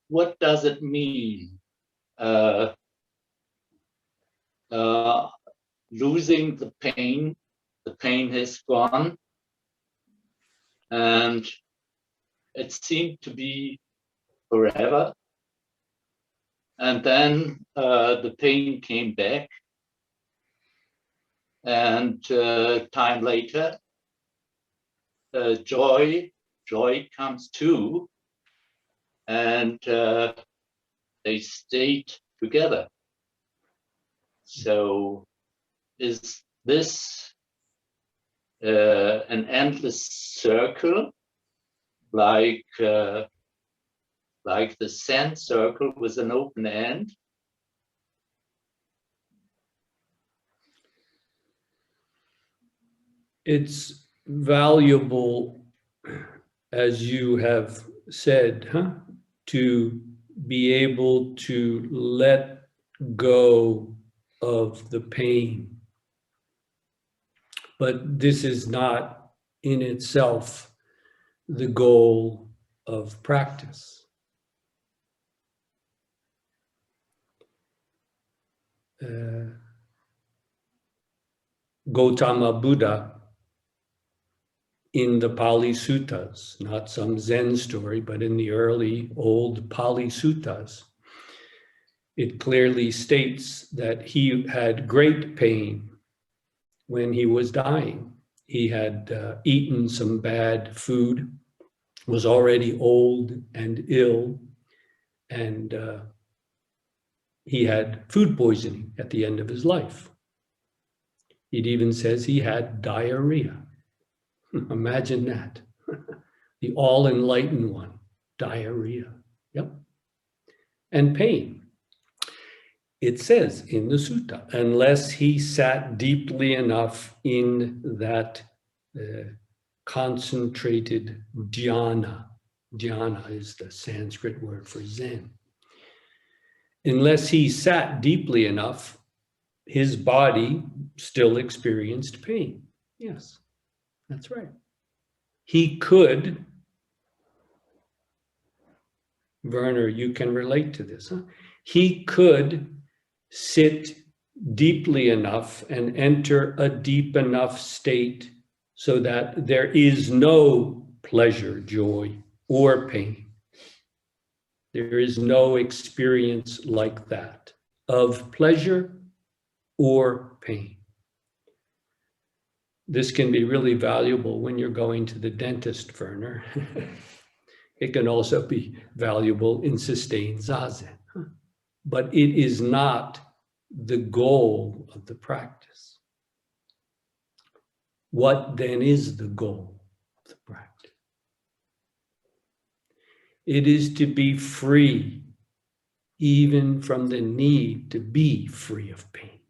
what does it mean? Uh, Losing the pain has gone, and it seemed to be forever. And then the pain came back, and time later, joy comes too, and they stayed together. So is this an endless circle, like the sand circle with an open end? It's valuable, as you have said, to be able to let go of the pain. But this is not in itself the goal of practice. Gautama Buddha, in the Pali Suttas, not some Zen story, but in the early old Pali Suttas, it clearly states that he had great pain when he was dying. He had eaten some bad food, was already old and ill, and he had food poisoning at the end of his life. It even says he had diarrhea. Imagine that. The all-enlightened one, diarrhea. Yep. And pain. It says in the sutta, unless he sat deeply enough in that concentrated dhyana. Dhyana is the Sanskrit word for Zen. Unless he sat deeply enough, his body still experienced pain. Yes, that's right. He could, Werner, you can relate to this, huh? He could sit deeply enough and enter a deep enough state so that there is no pleasure, joy, or pain. There is no experience like that of pleasure or pain. This can be really valuable when you're going to the dentist, Werner. It can also be valuable in sustained Zazen. But it is not the goal of the practice. What then is the goal of the practice? It is to be free, even from the need to be free of pain.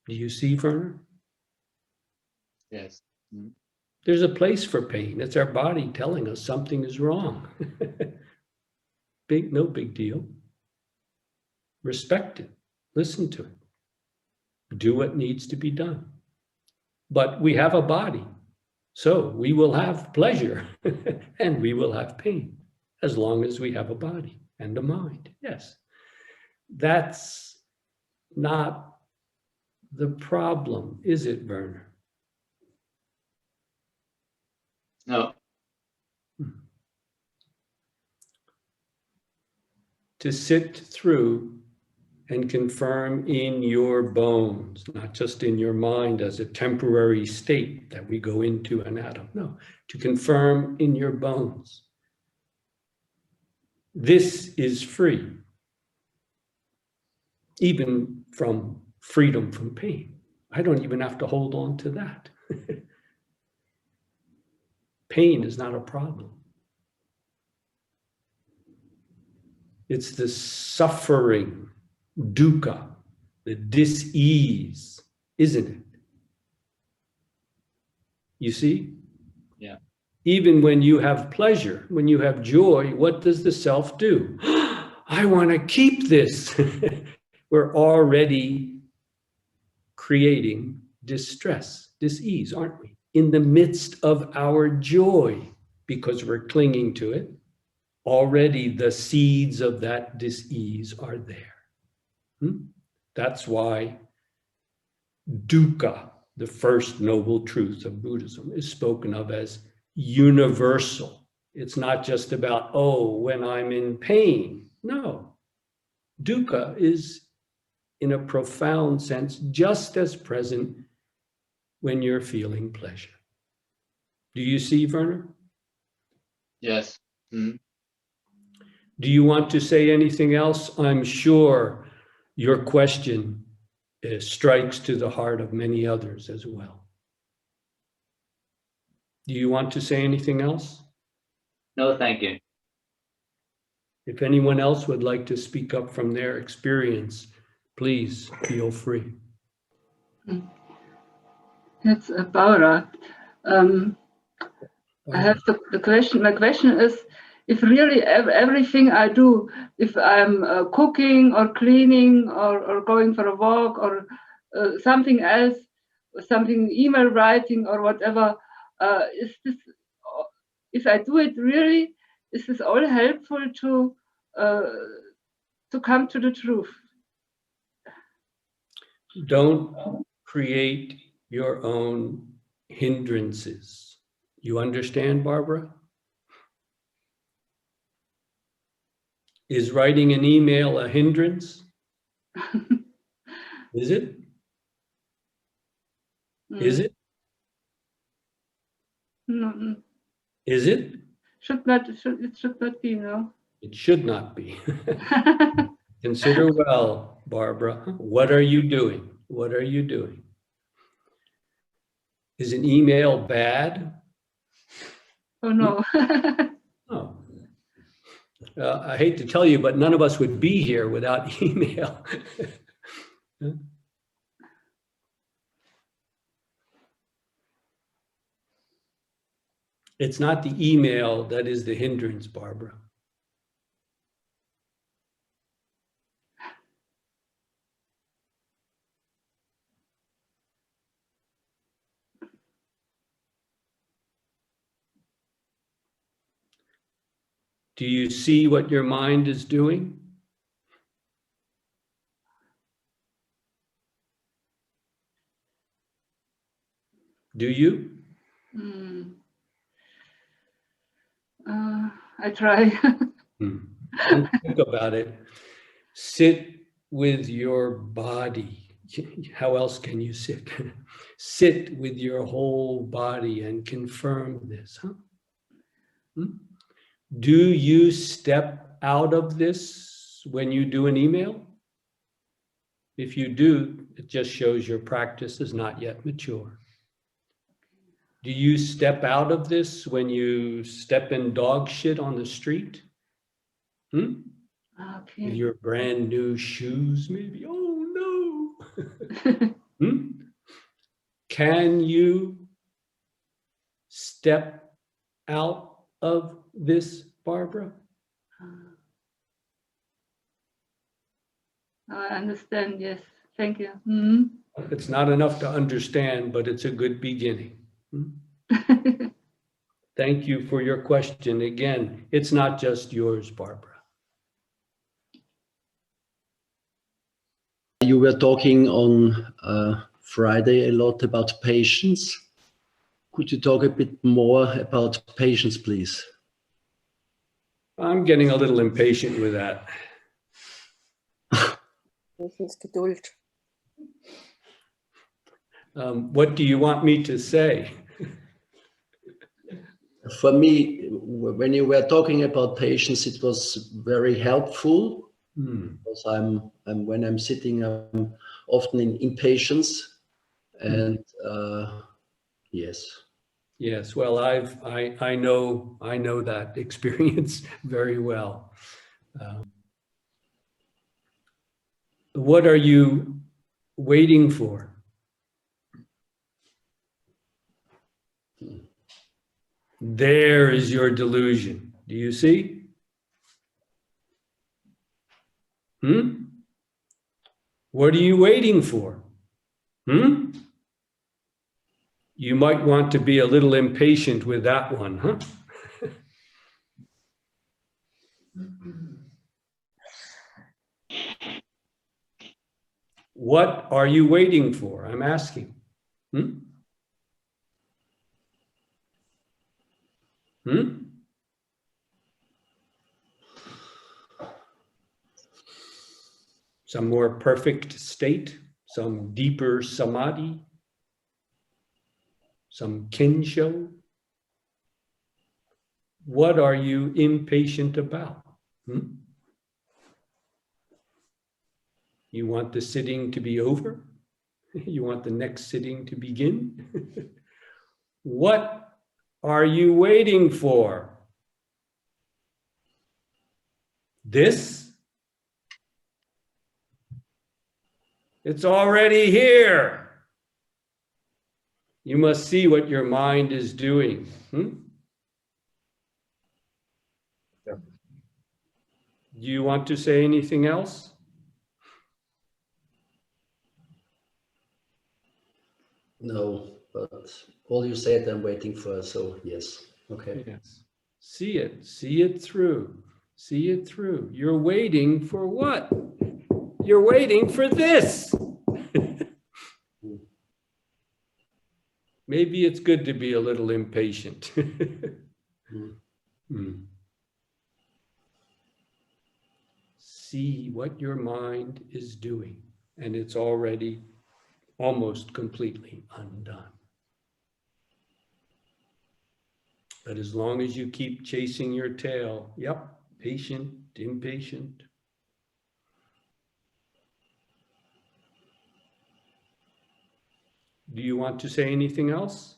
Do you see, Werner? Yes. Mm-hmm. There's a place for pain. It's our body telling us something is wrong. No big deal. Respect it. Listen to it. Do what needs to be done. But we have a body, so we will have pleasure and we will have pain as long as we have a body and a mind. Yes. That's not the problem, is it, Werner? No. To sit through and confirm in your bones, not just in your mind as a temporary state that we go into an atom. No, to confirm in your bones. This is free, even from freedom from pain. I don't even have to hold on to that. Pain is not a problem. It's the suffering, dukkha, the dis-ease, isn't it? You see? Yeah. Even when you have pleasure, when you have joy, what does the self do? I want to keep this. We're already creating distress, dis-ease, aren't we? In the midst of our joy, because we're clinging to it. already the seeds of that dis-ease are there. That's why dukkha, the first noble truth of Buddhism, is spoken of as universal. It's not just about, oh, when I'm in pain. No, dukkha is, in a profound sense, just as present when you're feeling pleasure. Do you see, Werner? Yes. Mm. Do you want to say anything else? I'm sure your question strikes to the heart of many others as well. Do you want to say anything else? No, thank you. If anyone else would like to speak up from their experience, please feel free. It's Barbara. I have the question. My question is, if really everything I do, if I'm cooking or cleaning or going for a walk or something else, something email writing or whatever, is this? If I do it really, is this all helpful to come to the truth? Don't create your own hindrances. You understand, Barbara? Is writing an email a hindrance? Is it? Is it? No, Is it? it should not be, no. It should not be. Consider well, Barbara. What are you doing? What are you doing? Is an email bad? Oh, no. Oh. I hate to tell you, but none of us would be here without email. It's not the email that is the hindrance, Barbara. Do you see what your mind is doing? Do you? I try. Don't think about it. Sit with your body. How else can you sit? Sit with your whole body and confirm this. Do you step out of this when you do an email? If you do, it just shows your practice is not yet mature. Do you step out of this when you step in dog shit on the street? Okay. With your brand new shoes, maybe? Oh no! Can you step out of this, Barbara? I understand, yes. Thank you. It's not enough to understand, but it's a good beginning. Thank you for your question. Again, it's not just yours, Barbara. You were talking on Friday a lot about patience. Could you talk a bit more about patience, please? I'm getting a little impatient with that. What do you want me to say? For me, when you were talking about patience, it was very helpful. Because when I'm sitting, I'm often in impatience, and yes. Yes, well, I know that experience very well. What are you waiting for? There is your delusion. Do you see? What are you waiting for? You might want to be a little impatient with that one, huh? What are you waiting for? I'm asking. Hmm? Hmm? Some more perfect state, some deeper samadhi, some kensho. What are you impatient about? Hmm? You want the sitting to be over? You want the next sitting to begin? What are you waiting for? This? It's already here. You must see what your mind is doing. Do you want to say anything else? No, but all you said I'm waiting for, so yes. Okay. Yes. See it through. See it through. You're waiting for what? You're waiting for this. Maybe it's good to be a little impatient. See what your mind is doing, and it's already almost completely undone. But as long as you keep chasing your tail, yep, patient, impatient. Do you want to say anything else?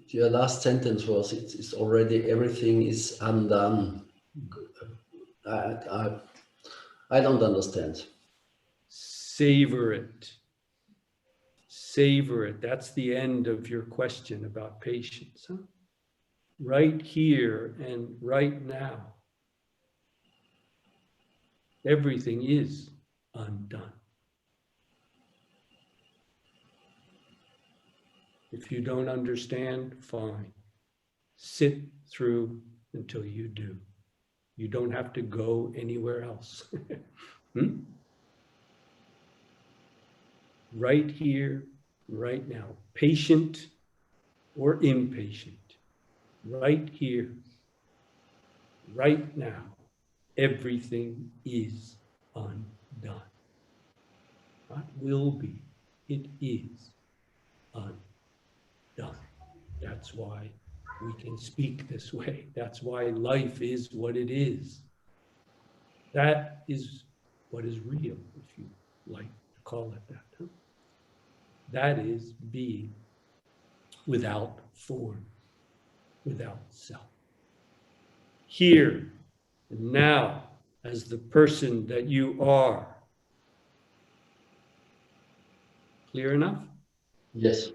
Your last sentence was, it's already, everything is undone. I don't understand. Savor it. Savor it. That's the end of your question about patience. Huh? Right here and right now. Everything is undone. If you don't understand, fine. Sit through until you do. You don't have to go anywhere else. Right here, right now. Patient or impatient. Right here, right now. Everything is undone. Not will be, it is undone. That's why we can speak this way. That's why life is what it is. That is what is real, if you like to call it that. Huh? That is being without form, without self. Here and now, as the person that you are. Clear enough? Yes.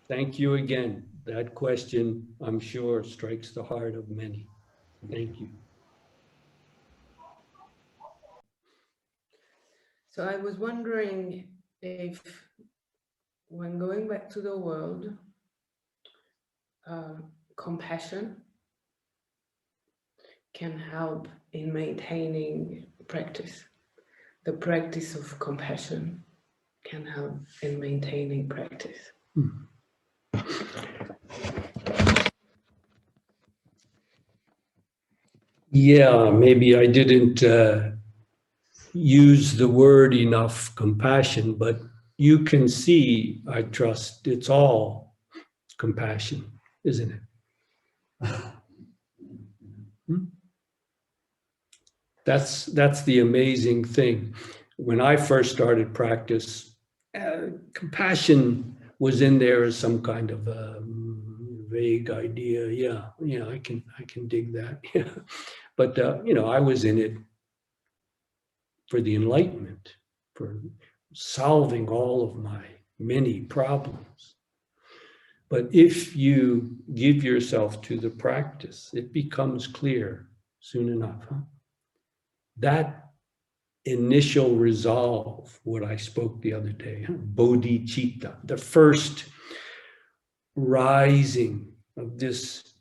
Thank you again. That question, I'm sure, strikes the heart of many. Thank you. So I was wondering if, when going back to the world, compassion can help in maintaining practice. The practice of compassion can help in maintaining practice. Yeah, maybe I didn't use the word enough, compassion, but you can see, I trust, it's all compassion, isn't it? That's the amazing thing. When I first started practice, compassion was in there as some kind of vague idea. Yeah, I can dig that. Yeah, but I was in it for the enlightenment, for solving all of my many problems. But if you give yourself to the practice, it becomes clear soon enough. Huh? That initial resolve, what I spoke the other day, bodhicitta, the first rising of this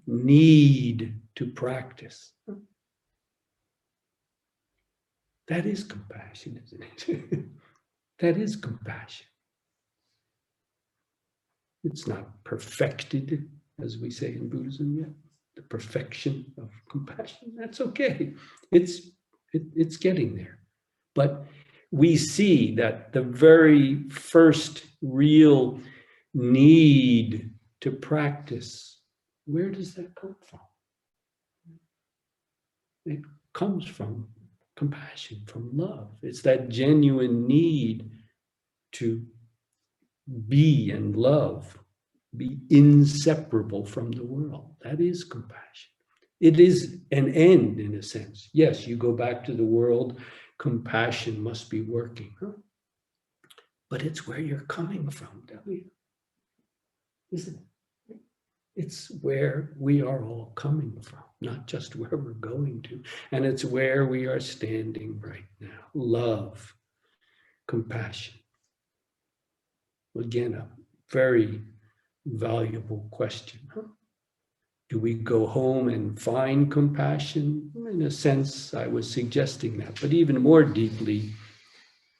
need to practice. That is compassion, isn't it? That is compassion. It's not perfected, as we say in Buddhism yet. The perfection of compassion, that's okay. It's getting there. But we see that the very first real need to practice, where does that come from? It comes from compassion, from love. It's that genuine need to be and love, be inseparable from the world. That is compassion. It is an end in a sense. Yes, you go back to the world, compassion must be working. Huh? But it's where you're coming from, Delia. Isn't it? It's where we are all coming from, not just where we're going to. And it's where we are standing right now. Love, compassion. Again, a very valuable question. Huh? Do we go home and find compassion? In a sense, I was suggesting that. But even more deeply,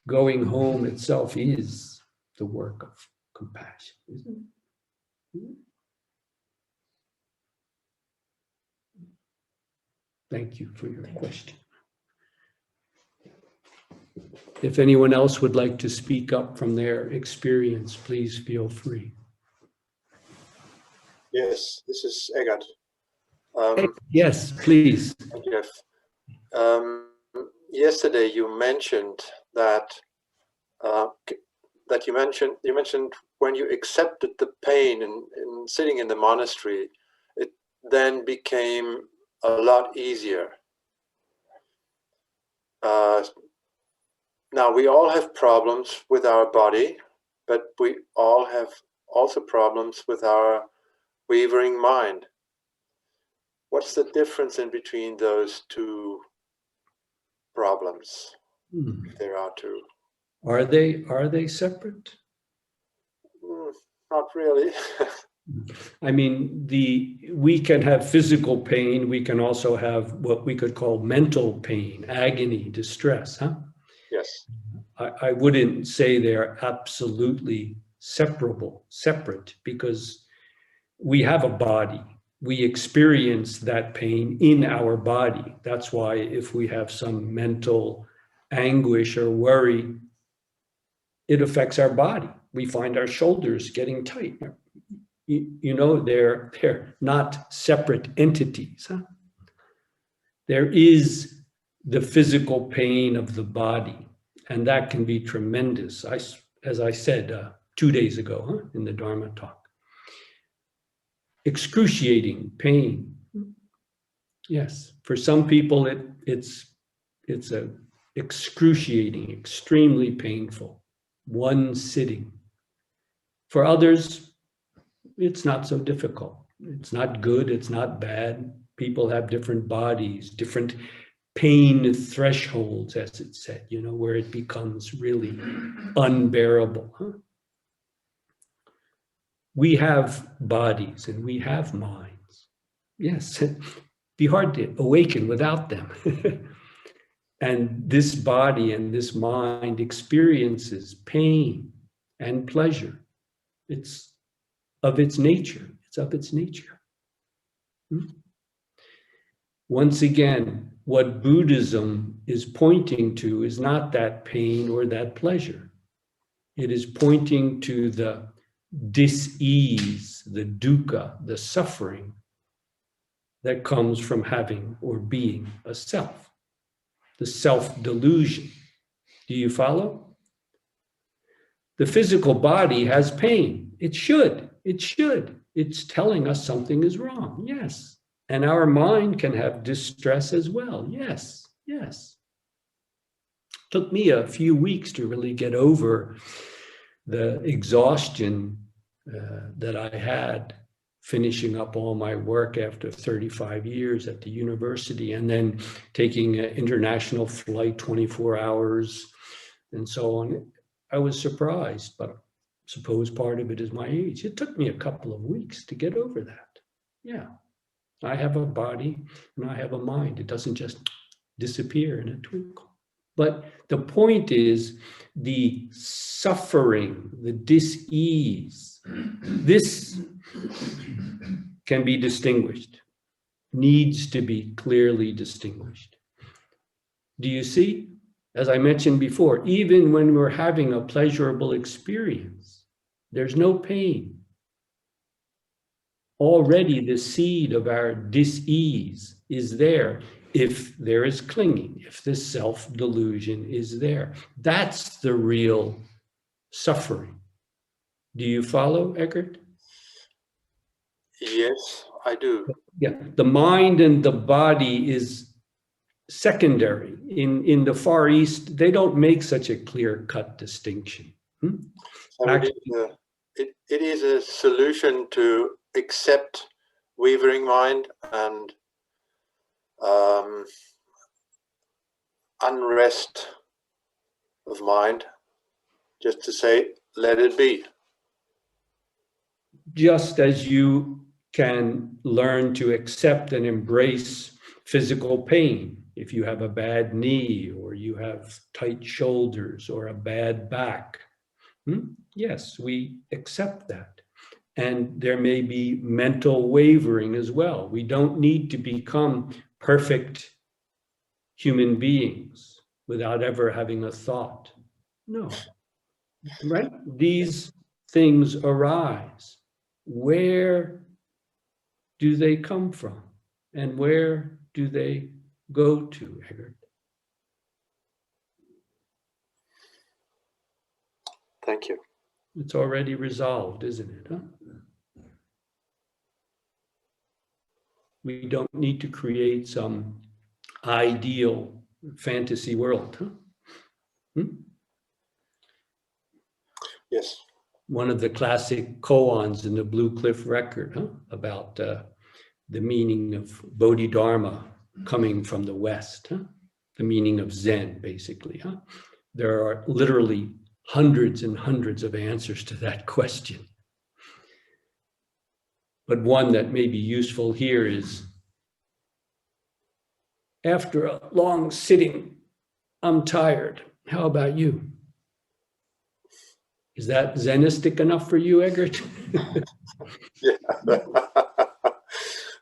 going home itself is the work of compassion, isn't it? Thank you for your question. If anyone else would like to speak up from their experience, please feel free. Yes, this is Eggert. Yes, please. Jeff. Yesterday you mentioned that you mentioned when you accepted the pain in sitting in the monastery, it then became a lot easier. Now we all have problems with our body, but we all have also problems with our wavering mind. What's the difference in between those two problems, if there are two? Are they separate? Not really. I mean, we can have physical pain. We can also have what we could call mental pain, agony, distress, huh? Yes. I wouldn't say they're absolutely separate, because we have a body. We experience that pain in our body. That's why if we have some mental anguish or worry, it affects our body. We find our shoulders getting tight. You know, they're not separate entities. Huh? There is the physical pain of the body, and that can be tremendous. As I said 2 days ago in the Dharma talk. Excruciating pain. Yes, for some people it's a excruciating, extremely painful, one sitting. For others, it's not so difficult. It's not good, it's not bad. People have different bodies, different pain thresholds, as it said, you know, where it becomes really unbearable. Huh? We have bodies and we have minds. Yes, it'd be hard to awaken without them. And this body and this mind experiences pain and pleasure. It's of its nature. It's of its nature. Once again, what Buddhism is pointing to is not that pain or that pleasure. It is pointing to the dis-ease, the dukkha, the suffering that comes from having or being a self, the self-delusion. Do you follow? The physical body has pain. It should. It's telling us something is wrong. Yes. And our mind can have distress as well. Yes. Took me a few weeks to really get over the exhaustion that I had finishing up all my work after 35 years at the university, and then taking an international flight, 24 hours and so on. I was surprised, but suppose part of it is my age. It took me a couple of weeks to get over that. Yeah, I have a body and I have a mind. It doesn't just disappear in a twinkle. But the point is the suffering, the dis-ease, this can be distinguished, needs to be clearly distinguished. Do you see? As I mentioned before, even when we're having a pleasurable experience, there's no pain. Already the seed of our dis-ease is there if there is clinging, if this self-delusion is there. That's the real suffering. Do you follow, Eckhart? Yes, I do. Yeah, the mind and the body is secondary. In the Far East, they don't make such a clear-cut distinction. So it is a solution to accept wavering mind and unrest of mind, just to say, let it be. Just as you can learn to accept and embrace physical pain, if you have a bad knee or you have tight shoulders or a bad back. Yes, we accept that. And there may be mental wavering as well. We don't need to become perfect human beings without ever having a thought. No, right? These things arise. Where do they come from? And where do they go to, Eckhart? Thank you. It's already resolved, isn't it? Huh? We don't need to create some ideal fantasy world. Huh? Yes. One of the classic koans in the Blue Cliff Record about the meaning of Bodhidharma coming from the West, the meaning of Zen, basically. There are literally hundreds and hundreds of answers to that question. But one that may be useful here is, after a long sitting, I'm tired. How about you? Is that Zenistic enough for you, Eckhart? Yeah.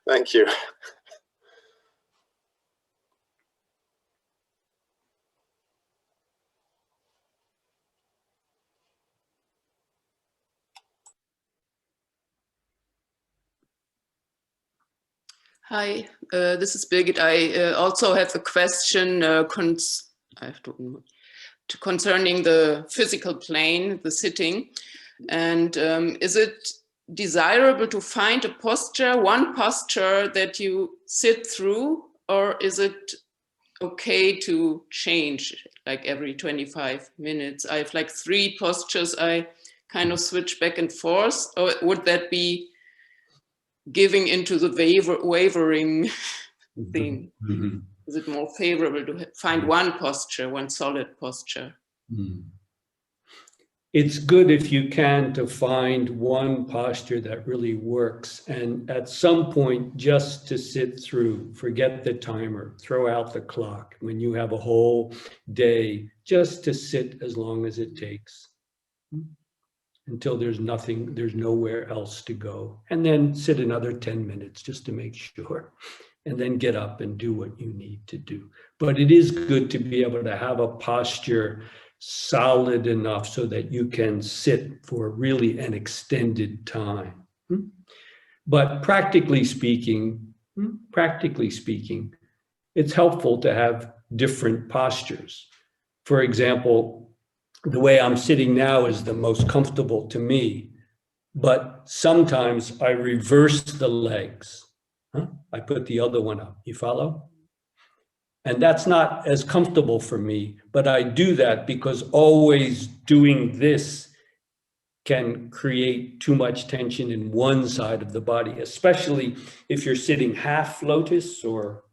Thank you. Hi, this is Birgit. I also have a question concerning the physical plane, the sitting. And is it desirable to find a posture, one posture that you sit through, or is it okay to change like every 25 minutes? I have like 3 postures I kind of switch back and forth, or would that be giving into the wavering thing? Mm-hmm. Is it more favorable to find one posture, one solid posture? It's good if you can to find one posture that really works, and at some point just to sit through, forget the timer, throw out the clock. When you have a whole day, just to sit as long as it takes until there's nowhere else to go, and then sit another 10 minutes just to make sure, and then get up and do what you need to do. But it is good to be able to have a posture solid enough so that you can sit for really an extended time. But practically speaking, it's helpful to have different postures. For example, the way I'm sitting now is the most comfortable to me, but sometimes I reverse the legs. I put the other one up. You follow? And that's not as comfortable for me, but I do that because always doing this can create too much tension in one side of the body, especially if you're sitting half lotus or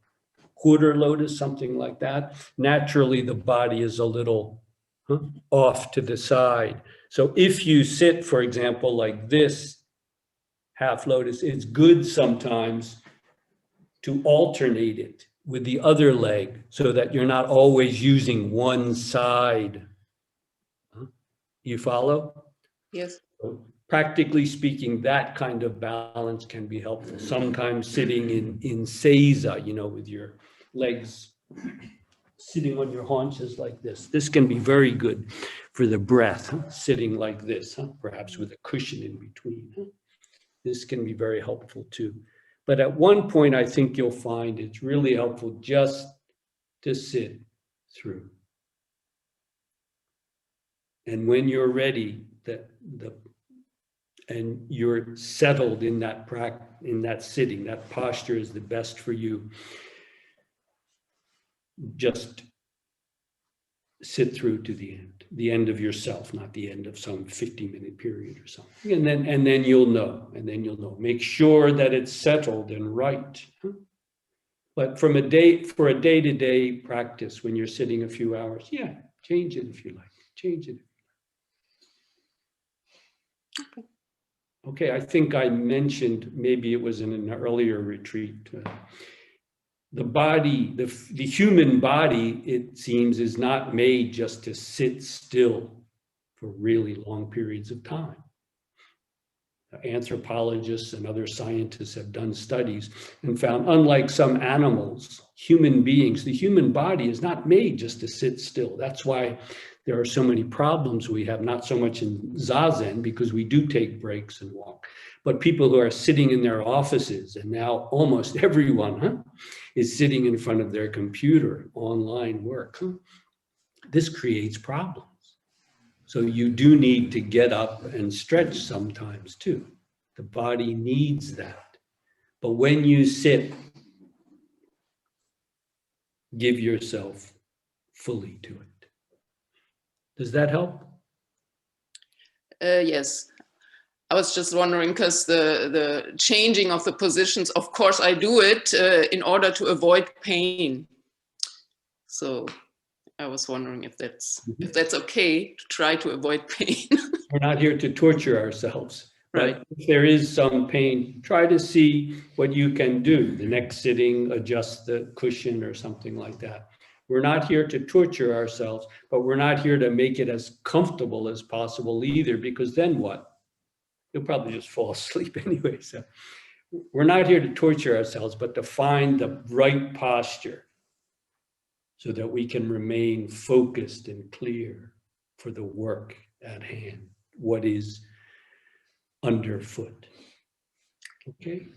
quarter lotus, something like that. Naturally, the body is a little off to the side. So if you sit, for example, like this, half lotus, it's good sometimes to alternate it with the other leg so that you're not always using one side. You follow? Yes. So practically speaking, that kind of balance can be helpful. Sometimes sitting in seiza, you know, with your legs sitting on your haunches like this. This can be very good for the breath, sitting like this, perhaps with a cushion in between. This can be very helpful too. But at one point, I think you'll find it's really helpful just to sit through. And when you're ready, and you're settled in that sitting, that posture is the best for you. Just sit through to the end of yourself, not the end of some 50-minute period or something. And then you'll know, Make sure that it's settled and right. But for a day-to-day practice, when you're sitting a few hours, yeah, change it if you like. Change it. Okay, I think I mentioned, maybe it was in an earlier retreat, the body, the human body, it seems, is not made just to sit still for really long periods of time. Anthropologists and other scientists have done studies and found, unlike some animals, human beings, the human body is not made just to sit still. That's why there are so many problems we have, not so much in Zazen, because we do take breaks and walk, but people who are sitting in their offices, and now almost everyone is sitting in front of their computer, online work. This creates problems. So you do need to get up and stretch sometimes too. The body needs that. But when you sit, give yourself fully to it. Does that help? Yes. I was just wondering, because the changing of the positions, of course, I do it in order to avoid pain. So I was wondering if that's okay to try to avoid pain. We're not here to torture ourselves. Right. But if there is some pain, try to see what you can do. The next sitting, adjust the cushion or something like that. We're not here to torture ourselves, but we're not here to make it as comfortable as possible either, because then what? You'll probably just fall asleep anyway. So we're not here to torture ourselves, but to find the right posture so that we can remain focused and clear for the work at hand, what is underfoot. Okay?